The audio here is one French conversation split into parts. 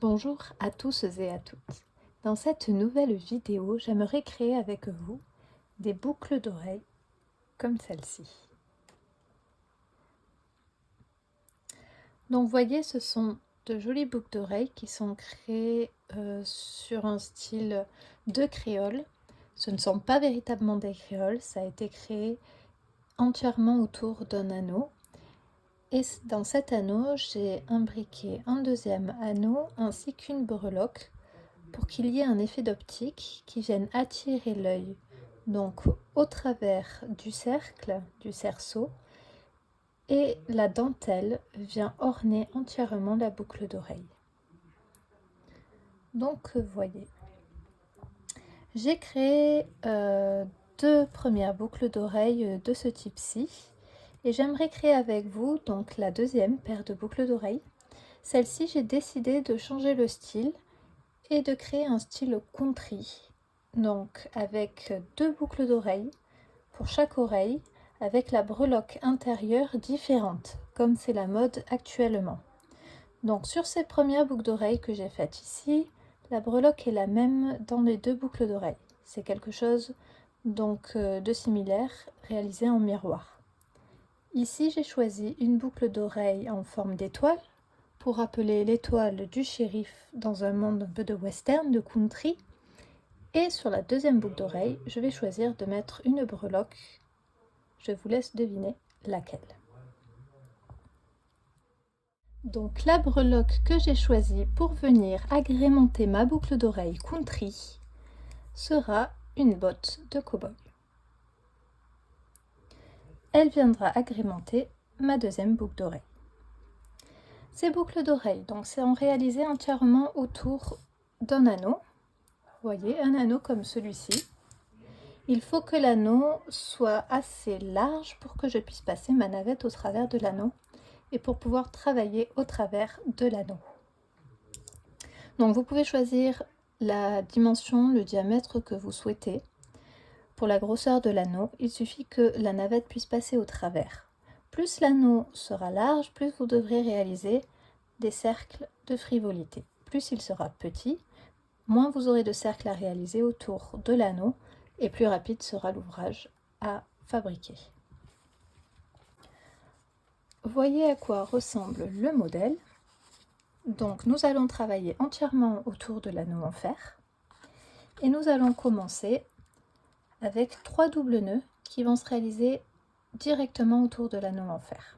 Bonjour à tous et à toutes. Dans cette nouvelle vidéo, j'aimerais créer avec vous des boucles d'oreilles comme celle-ci. Donc vous voyez, ce sont de jolies boucles d'oreilles qui sont créées sur un style de créole. Ce ne sont pas véritablement des créoles, ça a été créé entièrement autour d'un anneau. Et dans cet anneau, j'ai imbriqué un deuxième anneau ainsi qu'une breloque pour qu'il y ait un effet d'optique qui vienne attirer l'œil, donc au travers du cercle, du cerceau, et la dentelle vient orner entièrement la boucle d'oreille. Donc voyez, j'ai créé deux premières boucles d'oreilles de ce type-ci, et j'aimerais créer avec vous donc la deuxième paire de boucles d'oreilles. Celle-ci, j'ai décidé de changer le style et de créer un style country, donc avec deux boucles d'oreilles pour chaque oreille, avec la breloque intérieure différente, comme c'est la mode actuellement. Donc sur ces premières boucles d'oreilles que j'ai faites ici, la breloque est la même dans les deux boucles d'oreilles. C'est quelque chose donc de similaire réalisé en miroir. Ici, j'ai choisi une boucle d'oreille en forme d'étoile pour rappeler l'étoile du shérif dans un monde un peu de western, de country. Et sur la deuxième boucle d'oreille, je vais choisir de mettre une breloque. Je vous laisse deviner laquelle. Donc la breloque que j'ai choisie pour venir agrémenter ma boucle d'oreille country sera une botte de cow-boy. Elle viendra agrémenter ma deuxième boucle d'oreille. Ces boucles d'oreilles donc sont réalisées entièrement autour d'un anneau. Vous voyez, un anneau comme celui-ci. Il faut que l'anneau soit assez large pour que je puisse passer ma navette au travers de l'anneau et pour pouvoir travailler au travers de l'anneau. Donc vous pouvez choisir la dimension, le diamètre que vous souhaitez. Pour la grosseur de l'anneau, il suffit que la navette puisse passer au travers. Plus l'anneau sera large, plus vous devrez réaliser des cercles de frivolité. Plus il sera petit, moins vous aurez de cercles à réaliser autour de l'anneau et plus rapide sera l'ouvrage à fabriquer. Voyez à quoi ressemble le modèle. Donc nous allons travailler entièrement autour de l'anneau en fer et nous allons commencer avec 3 doubles nœuds qui vont se réaliser directement autour de l'anneau en fer.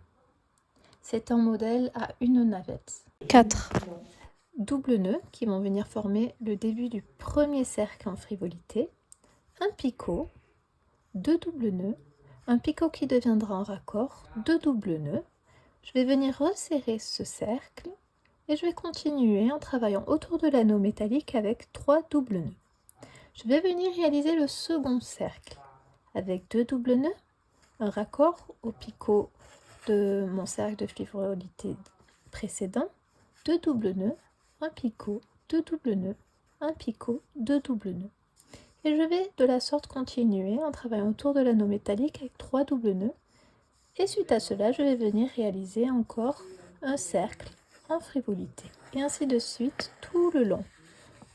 C'est un modèle à une navette. 4 doubles nœuds qui vont venir former le début du premier cercle en frivolité, un picot, 2 doubles nœuds, un picot qui deviendra un raccord, 2 doubles nœuds. Je vais venir resserrer ce cercle et je vais continuer en travaillant autour de l'anneau métallique avec 3 doubles nœuds. Je vais venir réaliser le second cercle avec 2 doubles nœuds, un raccord au picot de mon cercle de frivolité précédent, 2 doubles nœuds, un picot, 2 doubles nœuds, un picot, 2 doubles nœuds. Et je vais de la sorte continuer en travaillant autour de l'anneau métallique avec 3 doubles nœuds. Et suite à cela, je vais venir réaliser encore un cercle en frivolité. Et ainsi de suite tout le long.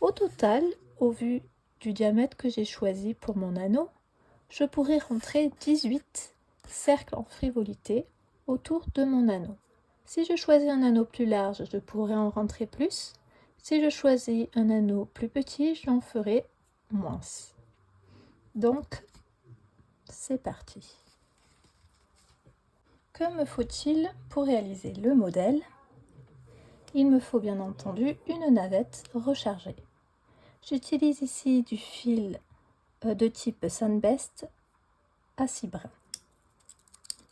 Au total, au vu du diamètre que j'ai choisi pour mon anneau, je pourrais rentrer 18 cercles en frivolité autour de mon anneau. Si je choisis un anneau plus large, je pourrais en rentrer plus. Si je choisis un anneau plus petit, j'en ferai moins. Donc, c'est parti. Que me faut-il pour réaliser le modèle? Il me faut bien entendu une navette rechargée. J'utilise ici du fil de type Sunbest à 6 brins.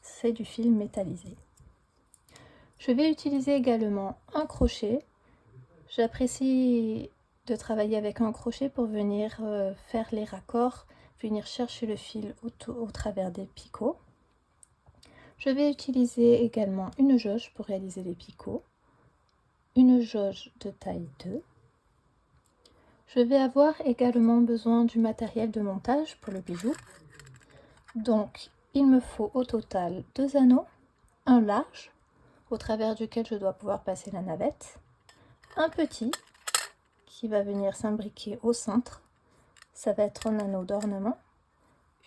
C'est du fil métallisé. Je vais utiliser également un crochet. J'apprécie de travailler avec un crochet pour venir faire les raccords, venir chercher le fil au travers des picots. Je vais utiliser également une jauge pour réaliser les picots, une jauge de taille 2. Je vais avoir également besoin du matériel de montage pour le bijou. Donc, il me faut au total 2 anneaux, un large, au travers duquel je dois pouvoir passer la navette, un petit qui va venir s'imbriquer au centre. Ça va être un anneau d'ornement.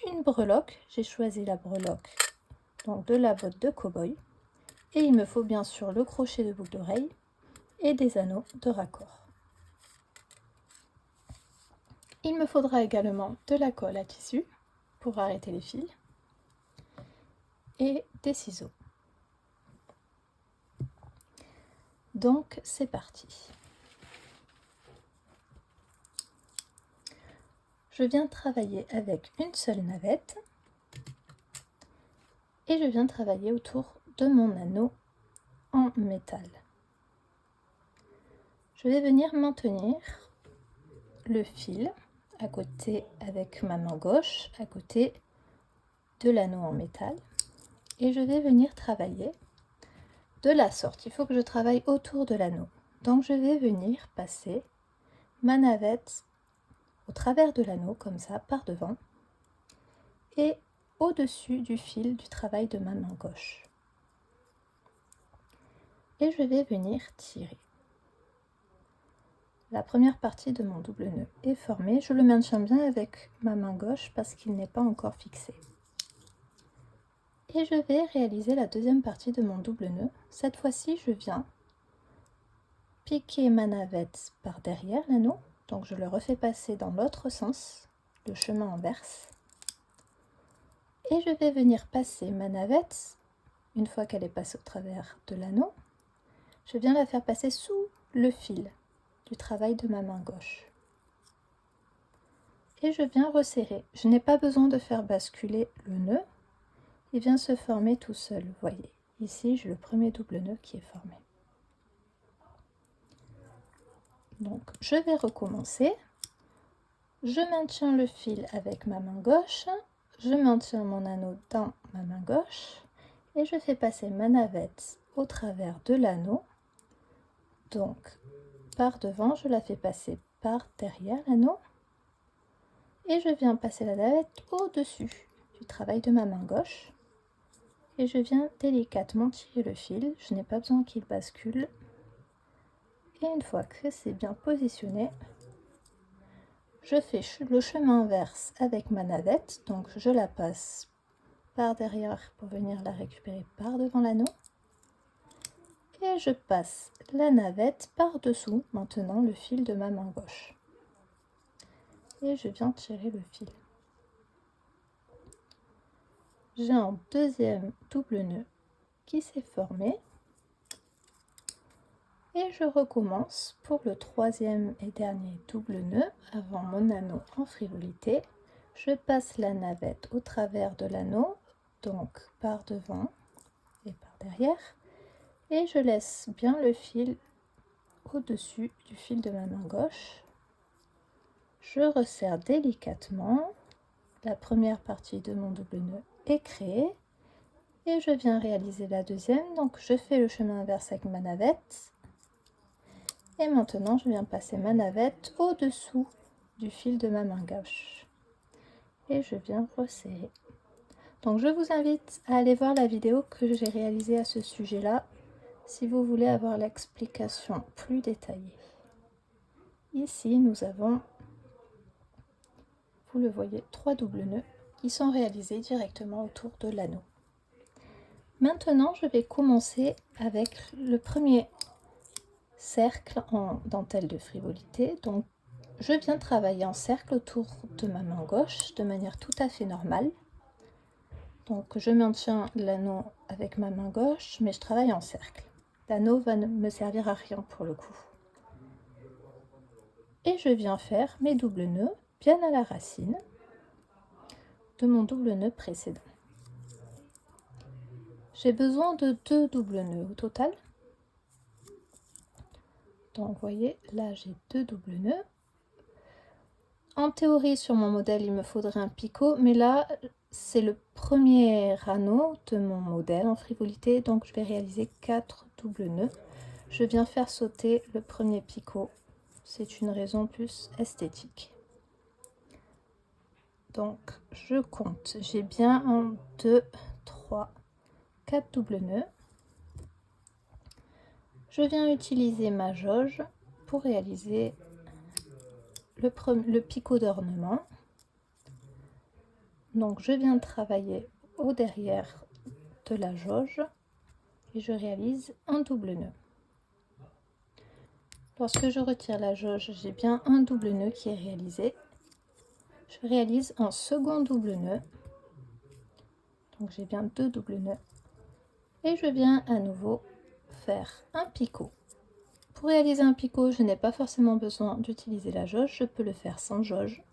Une breloque, j'ai choisi la breloque donc de la botte de cow-boy. Et il me faut bien sûr le crochet de boucle d'oreille et des anneaux de raccord. Il me faudra également de la colle à tissu pour arrêter les fils et des ciseaux. Donc c'est parti. Je viens travailler avec une seule navette et je viens travailler autour de mon anneau en métal. Je vais venir maintenir le fil à côté avec ma main gauche, à côté de l'anneau en métal, et je vais venir travailler de la sorte. Il faut que je travaille autour de l'anneau. Donc je vais venir passer ma navette au travers de l'anneau, comme ça, par devant, et au-dessus du fil du travail de ma main gauche. Et je vais venir tirer. La première partie de mon double nœud est formée. Je le maintiens bien avec ma main gauche parce qu'il n'est pas encore fixé. Et je vais réaliser la deuxième partie de mon double nœud. Cette fois-ci, je viens piquer ma navette par derrière l'anneau. Donc je le refais passer dans l'autre sens, le chemin inverse. Et je vais venir passer ma navette, une fois qu'elle est passée au travers de l'anneau, je viens la faire passer sous le fil du travail de ma main gauche. Et je viens resserrer. Je n'ai pas besoin de faire basculer le nœud, il vient se former tout seul. Vous voyez, ici j'ai le premier double nœud qui est formé. Donc je vais recommencer. Je maintiens le fil avec ma main gauche, je maintiens mon anneau dans ma main gauche et je fais passer ma navette au travers de l'anneau. Donc par devant, je la fais passer par derrière l'anneau et je viens passer la navette au-dessus du travail de ma main gauche et je viens délicatement tirer le fil. Je n'ai pas besoin qu'il bascule. Et une fois que c'est bien positionné, je fais le chemin inverse avec ma navette, donc je la passe par derrière pour venir la récupérer par devant l'anneau. Et je passe la navette par-dessous, maintenant le fil de ma main gauche. Et je viens tirer le fil. J'ai un deuxième double nœud qui s'est formé. Et je recommence pour le troisième et dernier double nœud avant mon anneau en frivolité. Je passe la navette au travers de l'anneau, donc par devant et par derrière, et je laisse bien le fil au-dessus du fil de ma main gauche. Je resserre délicatement. La première partie de mon double nœud est créée et je viens réaliser la deuxième, donc je fais le chemin inverse avec ma navette. Et maintenant, je viens passer ma navette au-dessous du fil de ma main gauche. Et je viens resserrer. Donc, je vous invite à aller voir la vidéo que j'ai réalisée à ce sujet-là, si vous voulez avoir l'explication plus détaillée. Ici, nous avons, vous le voyez, 3 doubles nœuds qui sont réalisés directement autour de l'anneau. Maintenant, je vais commencer avec le premier cercle en dentelle de frivolité. Donc je viens travailler en cercle autour de ma main gauche de manière tout à fait normale. Donc je maintiens l'anneau avec ma main gauche, mais je travaille en cercle. L'anneau va ne me servir à rien pour le coup. Et je viens faire mes doubles nœuds bien à la racine de mon double nœud précédent. J'ai besoin de 2 doubles nœuds au total. Donc vous voyez, là j'ai 2 doubles nœuds. En théorie, sur mon modèle, il me faudrait un picot, mais là, c'est le premier anneau de mon modèle en frivolité, donc je vais réaliser 4 doubles nœuds. Je viens faire sauter le premier picot, c'est une raison plus esthétique. Donc, je compte, j'ai bien 1, 2, 3, 4 doubles nœuds. Je viens utiliser ma jauge pour réaliser le picot d'ornement. Donc je viens travailler au derrière de la jauge et je réalise un double nœud. Lorsque je retire la jauge, j'ai bien un double nœud qui est réalisé. Je réalise un second double nœud. Donc j'ai bien 2 doubles nœuds. Et je viens à nouveau faire un picot. Pour réaliser un picot, je n'ai pas forcément besoin d'utiliser la jauge, je peux le faire sans jauge.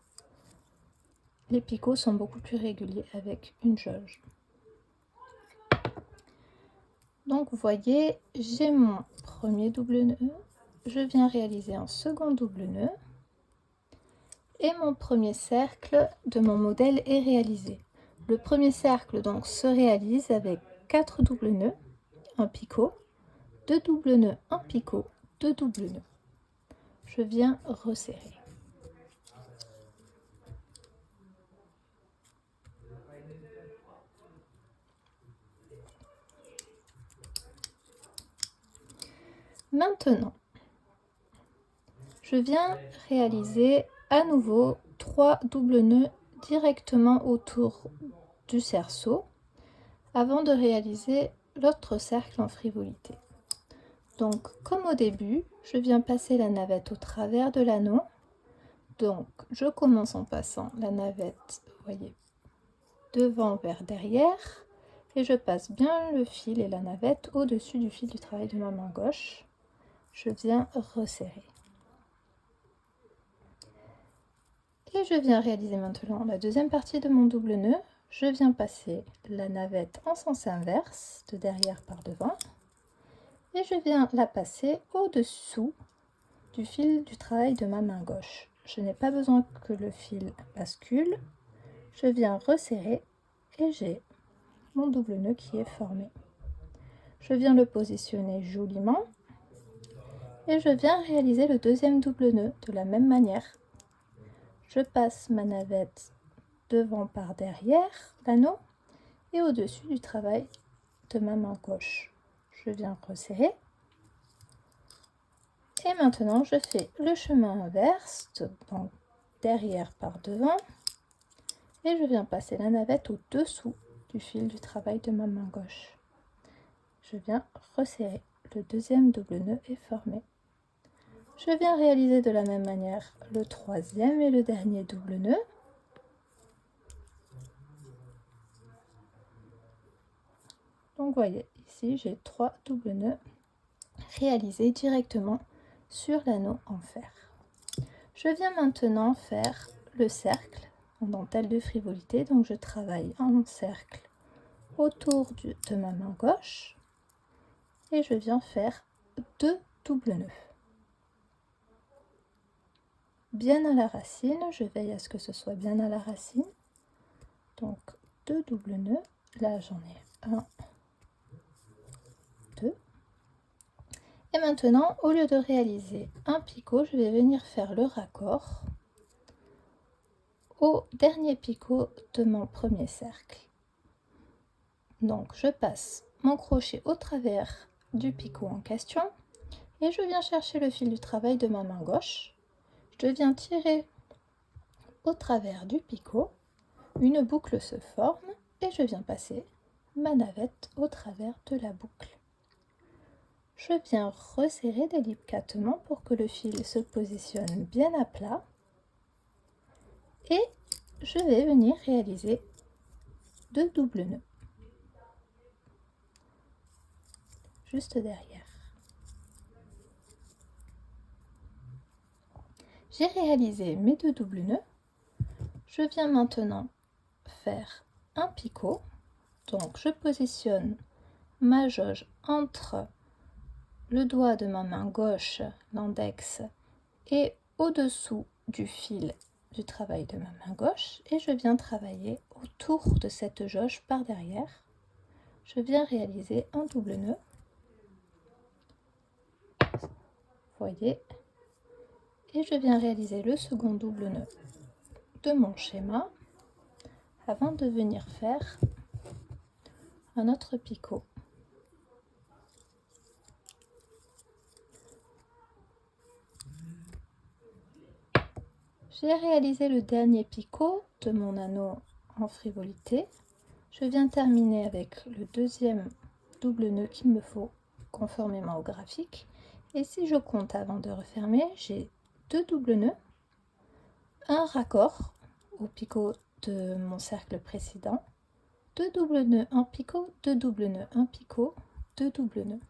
Les picots sont beaucoup plus réguliers avec une jauge. Donc vous voyez, j'ai mon premier double nœud, je viens réaliser un second double nœud et mon premier cercle de mon modèle est réalisé. Le premier cercle donc se réalise avec 4 doubles nœuds, un picot, 2 doubles nœuds, un picot, 2 doubles nœuds. Je viens resserrer. Maintenant, je viens réaliser à nouveau 3 doubles nœuds directement autour du cerceau avant de réaliser l'autre cercle en frivolité. Donc, comme au début, je viens passer la navette au travers de l'anneau. Donc, je commence en passant la navette, vous voyez, devant vers derrière, et je passe bien le fil et la navette au-dessus du fil du travail de ma main gauche. Je viens resserrer. Et je viens réaliser maintenant la deuxième partie de mon double nœud. Je viens passer la navette en sens inverse, de derrière par devant. Et je viens la passer au-dessous du fil du travail de ma main gauche. Je n'ai pas besoin que le fil bascule. Je viens resserrer et j'ai mon double nœud qui est formé. Je viens le positionner joliment et je viens réaliser le deuxième double nœud de la même manière. Je passe ma navette devant par derrière l'anneau et au-dessus du travail de ma main gauche. Je viens resserrer. Et maintenant, je fais le chemin inverse, donc derrière par devant. Et je viens passer la navette au-dessous du fil du travail de ma main gauche. Je viens resserrer. Le deuxième double nœud est formé. Je viens réaliser de la même manière le troisième et le dernier double nœud. Donc, vous voyez, ici, j'ai 3 doubles nœuds réalisés directement sur l'anneau en fer. Je viens maintenant faire le cercle en dentelle de frivolité. Donc, je travaille en cercle autour de ma main gauche et je viens faire 2 doubles nœuds. Bien à la racine, je veille à ce que ce soit bien à la racine. Donc 2 doubles nœuds, là j'en ai 1, 2. Et maintenant, au lieu de réaliser un picot, je vais venir faire le raccord au dernier picot de mon premier cercle. Donc je passe mon crochet au travers du picot en question et je viens chercher le fil du travail de ma main gauche. Je viens tirer au travers du picot, une boucle se forme et je viens passer ma navette au travers de la boucle. Je viens resserrer délicatement pour que le fil se positionne bien à plat et je vais venir réaliser 2 doubles nœuds juste derrière. J'ai réalisé mes 2 doubles nœuds. Je viens maintenant faire un picot. Donc je positionne ma jauge entre le doigt de ma main gauche, l'index, et au-dessous du fil du travail de ma main gauche et je viens travailler autour de cette jauge par derrière. Je viens réaliser un double nœud. Vous voyez, et je viens réaliser le second double nœud de mon schéma avant de venir faire un autre picot. J'ai réalisé le dernier picot de mon anneau en frivolité. Je viens terminer avec le deuxième double nœud qu'il me faut conformément au graphique. Et si je compte avant de refermer, j'ai 2 doubles nœuds, un raccord au picot de mon cercle précédent, 2 doubles nœuds, un picot, 2 doubles nœuds, un picot, 2 doubles nœuds.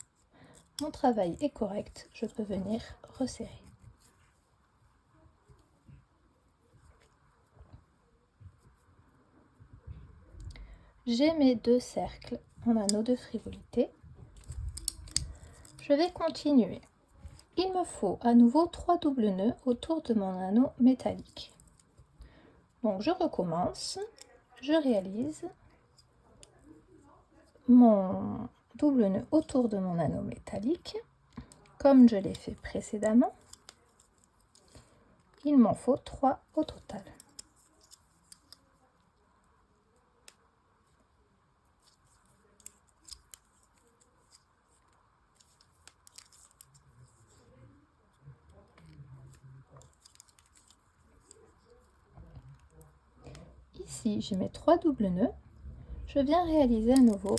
Mon travail est correct, je peux venir resserrer. J'ai mes 2 cercles en anneau de frivolité. Je vais continuer. Il me faut à nouveau 3 doubles nœuds autour de mon anneau métallique. Donc je recommence, je réalise mon double nœud autour de mon anneau métallique, comme je l'ai fait précédemment. Il m'en faut 3 au total. Ici, j'ai mes 3 doubles nœuds. Je viens réaliser à nouveau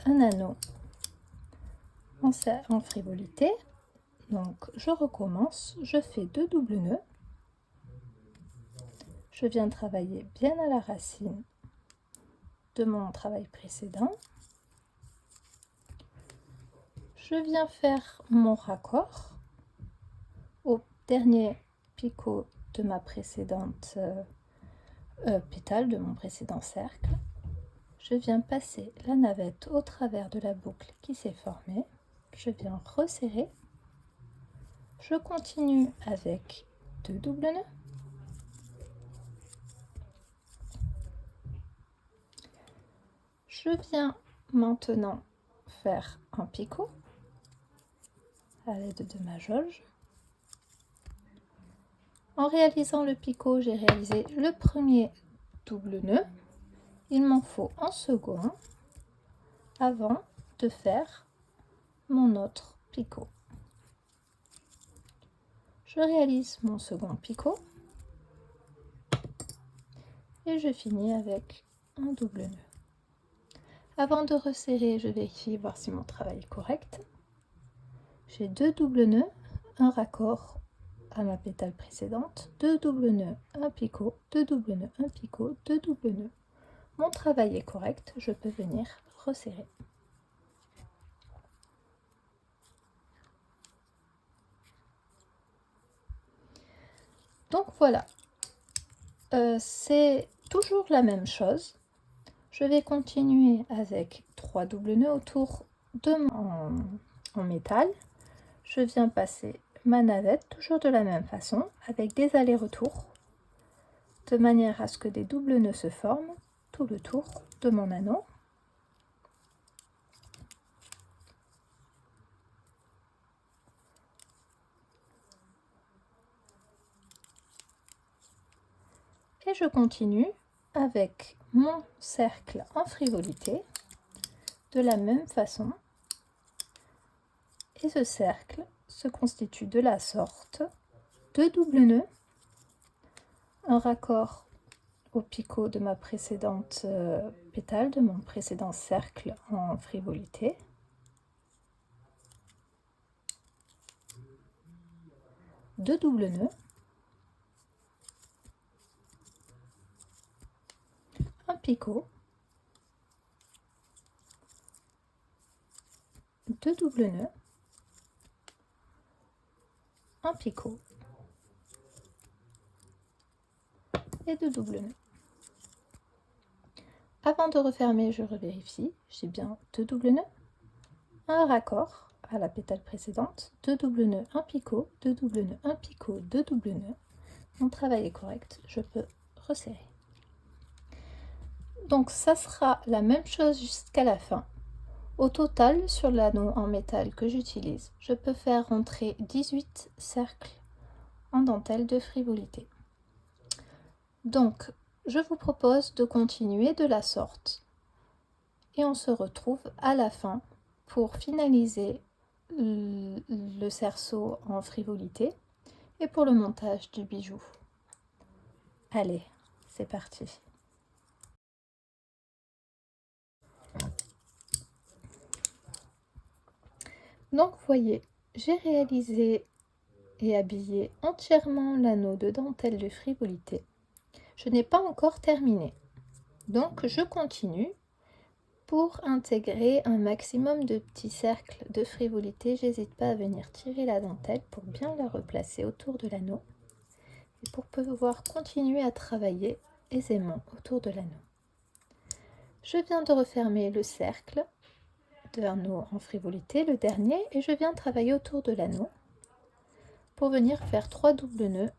un anneau en frivolité. Donc, je recommence, je fais 2 doubles nœuds. Je viens travailler bien à la racine de mon travail précédent. Je viens faire mon raccord au dernier picot de ma précédente pétale, de mon précédent cercle. Je viens passer la navette au travers de la boucle qui s'est formée. Je viens resserrer. Je continue avec 2 doubles nœuds. Je viens maintenant faire un picot à l'aide de ma jauge. En réalisant le picot, j'ai réalisé le premier double nœud. Il m'en faut un second avant de faire mon autre picot. Je réalise mon second picot et je finis avec un double nœud. Avant de resserrer, je vérifie voir si mon travail est correct. J'ai 2 doubles nœuds, un raccord à ma pétale précédente, 2 doubles nœuds, un picot, 2 doubles nœuds, un picot, 2 doubles nœuds. Mon travail est correct, je peux venir resserrer. Donc voilà, c'est toujours la même chose. Je vais continuer avec 3 doubles nœuds autour de mon métal. Je viens passer ma navette toujours de la même façon avec des allers-retours de manière à ce que des doubles nœuds se forment tout le tour de mon anneau. Et je continue avec mon cercle en frivolité de la même façon. Et ce cercle se constitue de la sorte: 2 doubles nœuds, un raccord au picot de ma précédente pétale, de mon précédent cercle en frivolité, deux doubles nœuds, un picot, deux doubles nœuds, un picot et deux doubles nœuds. Avant de refermer, je revérifie, j'ai bien deux doubles nœuds, un raccord à la pétale précédente, deux doubles nœuds, un picot, deux doubles nœuds, un picot, deux doubles nœuds. Mon travail est correct, je peux resserrer. Donc ça sera la même chose jusqu'à la fin. Au total, sur l'anneau en métal que j'utilise, je peux faire rentrer 18 cercles en dentelle de frivolité. Donc, je vous propose de continuer de la sorte. Et on se retrouve à la fin pour finaliser le cerceau en frivolité et pour le montage du bijou. Allez, c'est parti. Donc, vous voyez, j'ai réalisé et habillé entièrement l'anneau de dentelle de Frivolité. Je n'ai pas encore terminé. Donc, je continue. Pour intégrer un maximum de petits cercles de Frivolité, j'hésite pas à venir tirer la dentelle pour bien la replacer autour de l'anneau et pour pouvoir continuer à travailler aisément autour de l'anneau. Je viens de refermer le cercle de l'anneau en Frivolité, le dernier, et je viens travailler autour de l'anneau pour venir faire 3 doubles nœuds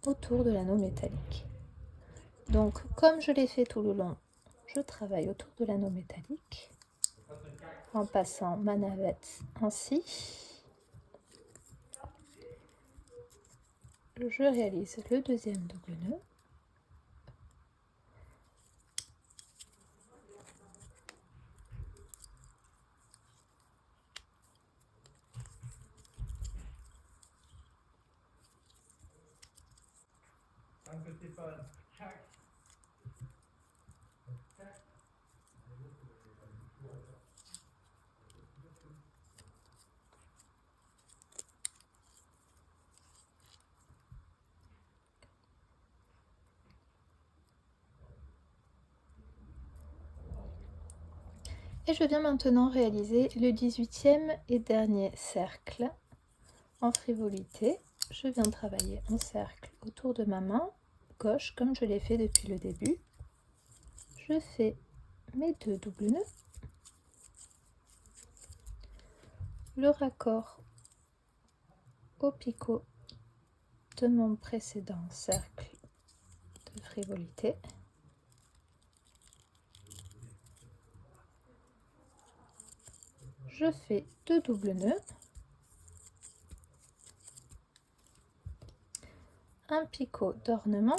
autour de l'anneau métallique. Donc, comme je l'ai fait tout le long, je travaille autour de l'anneau métallique en passant ma navette ainsi. Je réalise le deuxième double nœud. Et je viens maintenant réaliser le 18e et dernier cercle en Frivolité. Je viens travailler en cercle autour de ma main gauche comme je l'ai fait depuis le début. Je fais mes 2 doubles nœuds, le raccord au picot de mon précédent cercle de Frivolité. Je fais 2 doubles nœuds, un picot d'ornement,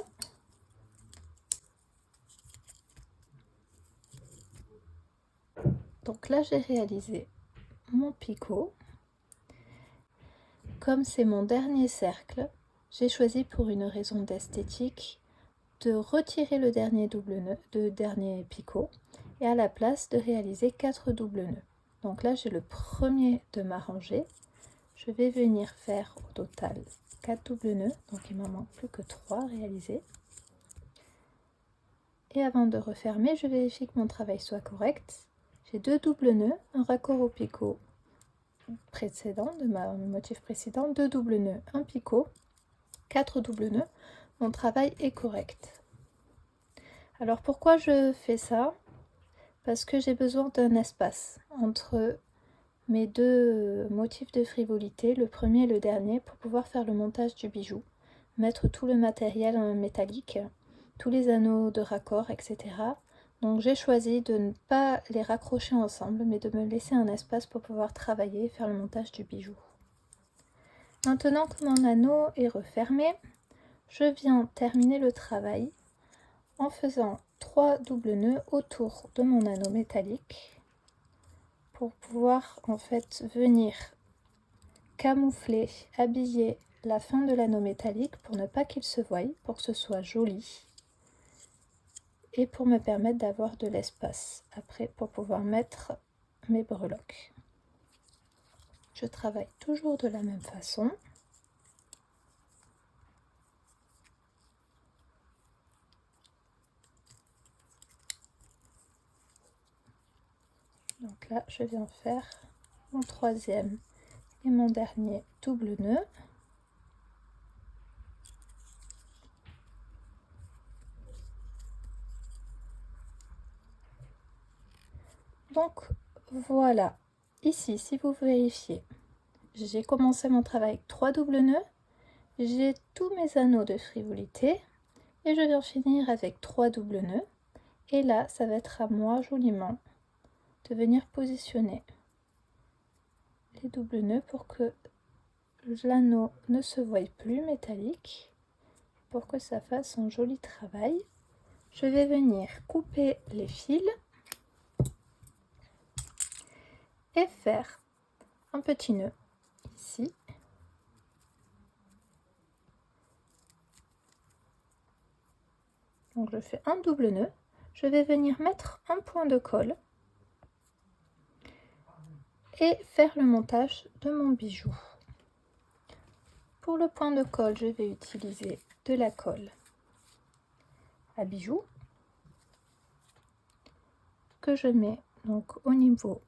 donc là j'ai réalisé mon picot. Comme c'est mon dernier cercle, j'ai choisi pour une raison d'esthétique de retirer le dernier double nœud, le dernier picot, et à la place de réaliser 4 doubles nœuds. Donc là j'ai le premier de ma rangée. Je vais venir faire au total 4 doubles nœuds, donc il m'en manque plus que 3 à réaliser. Et avant de refermer, je vérifie que mon travail soit correct. J'ai 2 doubles nœuds, un raccord au picot précédent, de ma motif précédent, 2 doubles nœuds, un picot, 4 doubles nœuds. Mon travail est correct. Alors pourquoi je fais ça? Parce que j'ai besoin d'un espace entre mes 2 motifs de Frivolité, le premier et le dernier, pour pouvoir faire le montage du bijou, mettre tout le matériel en métallique, tous les anneaux de raccord, etc. Donc j'ai choisi de ne pas les raccrocher ensemble, mais de me laisser un espace pour pouvoir travailler et faire le montage du bijou. Maintenant que mon anneau est refermé, je viens terminer le travail en faisant 3 doubles nœuds autour de mon anneau métallique pour pouvoir en fait venir camoufler, habiller la fin de l'anneau métallique pour ne pas qu'il se voie, pour que ce soit joli et pour me permettre d'avoir de l'espace après pour pouvoir mettre mes breloques. Je travaille toujours de la même façon. Donc là, je viens faire mon troisième et mon dernier double nœud. Donc voilà, ici, si vous vérifiez, j'ai commencé mon travail avec 3 doubles nœuds, j'ai tous mes anneaux de Frivolité et je viens finir avec 3 doubles nœuds. Et là, ça va être à moi joliment de venir positionner les doubles nœuds pour que l'anneau ne se voie plus métallique, pour que ça fasse un joli travail. Je vais venir couper les fils et faire un petit nœud ici. Donc je fais un double nœud, je vais venir mettre un point de colle et faire le montage de mon bijou. Pour le point de colle, je vais utiliser de la colle à bijoux que je mets donc au niveau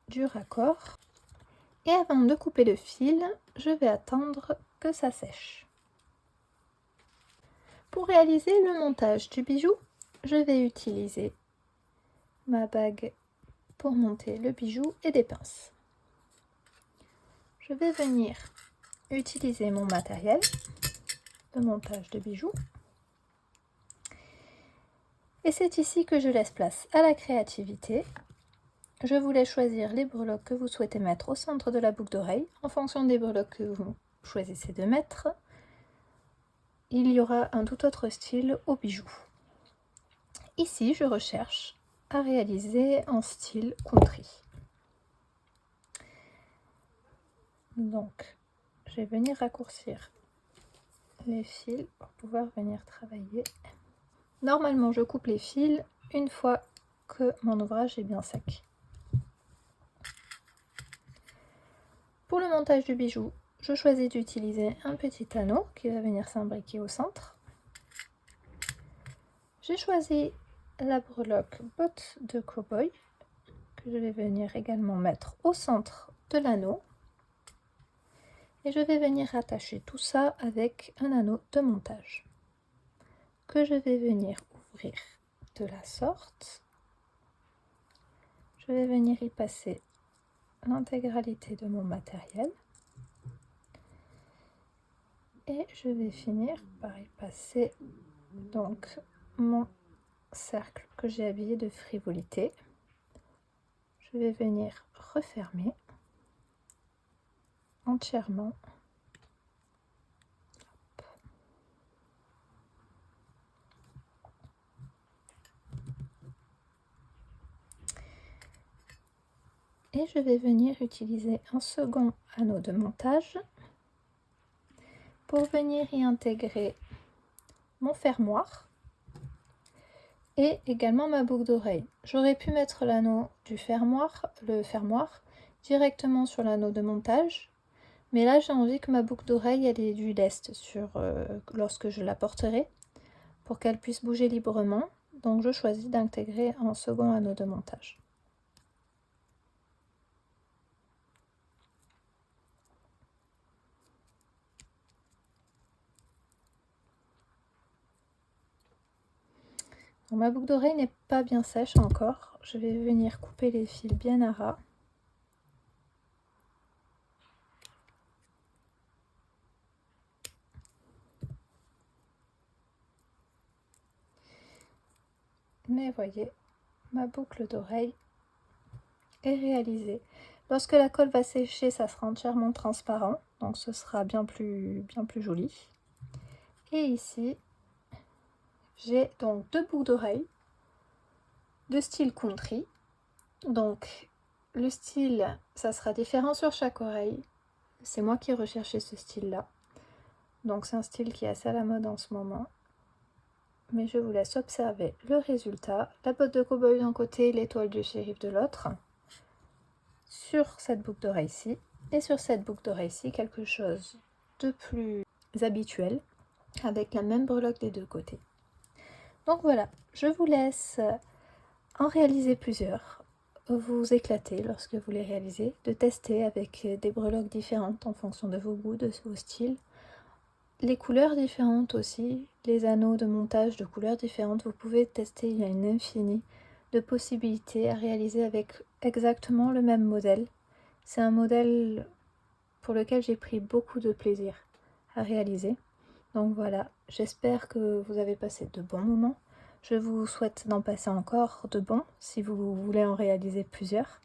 du raccord. Et avant de couper le fil, je vais attendre que ça sèche. Pour réaliser le montage du bijou, je vais utiliser ma bague pour monter le bijou et des pinces. Je vais venir utiliser mon matériel de montage de bijoux. Et c'est ici que je laisse place à la créativité. Je vous laisse choisir les breloques que vous souhaitez mettre au centre de la boucle d'oreille. En fonction des breloques que vous choisissez de mettre, il y aura un tout autre style au bijou. Ici, je recherche à réaliser en style country. Donc, je vais venir raccourcir les fils pour pouvoir venir travailler. Normalement, je coupe les fils une fois que mon ouvrage est bien sec. Pour le montage du bijou, je choisis d'utiliser un petit anneau qui va venir s'imbriquer au centre. J'ai choisi la breloque botte de cow-boy que je vais venir également mettre au centre de l'anneau. Et je vais venir attacher tout ça avec un anneau de montage que je vais venir ouvrir de la sorte. Je vais venir y passer l'intégralité de mon matériel et je vais finir par y passer donc mon cercle que j'ai habillé de frivolité. Je vais venir refermer entièrement. Et je vais venir utiliser un second anneau de montage pour venir y intégrer mon fermoir et également ma boucle d'oreille. J'aurais pu mettre l'anneau du fermoir, le fermoir, directement sur l'anneau de montage, mais là j'ai envie que ma boucle d'oreille ait du lest lorsque je la porterai, pour qu'elle puisse bouger librement. Donc je choisis d'intégrer un second anneau de montage. Donc, ma boucle d'oreille n'est pas bien sèche encore. Je vais venir couper les fils bien à ras. Mais voyez, ma boucle d'oreille est réalisée. Lorsque la colle va sécher, ça sera entièrement transparent, donc ce sera bien plus joli. Et ici, j'ai donc deux boucles d'oreilles de style country. Donc le style, ça sera différent sur chaque oreille. C'est moi qui ai recherché ce style-là. Donc c'est un style qui est assez à la mode en ce moment. Mais je vous laisse observer le résultat. La botte de cow-boy d'un côté, l'étoile du shérif de l'autre. Sur cette boucle d'oreille-ci. Et sur cette boucle d'oreille-ci, quelque chose de plus habituel, avec la même breloque des deux côtés. Donc voilà, je vous laisse en réaliser plusieurs, vous éclater lorsque vous les réalisez, de tester avec des breloques différentes en fonction de vos goûts, de vos styles, les couleurs différentes aussi, les anneaux de montage de couleurs différentes, vous pouvez tester, il y a une infinie de possibilités à réaliser avec exactement le même modèle. C'est un modèle pour lequel j'ai pris beaucoup de plaisir à réaliser. Donc voilà, j'espère que vous avez passé de bons moments. Je vous souhaite d'en passer encore de bons si vous voulez en réaliser plusieurs.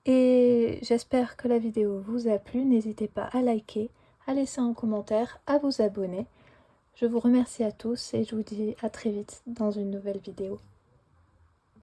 Et j'espère que la vidéo vous a plu. N'hésitez pas à liker, à laisser un commentaire, à vous abonner. Je vous remercie à tous et je vous dis à très vite dans une nouvelle vidéo.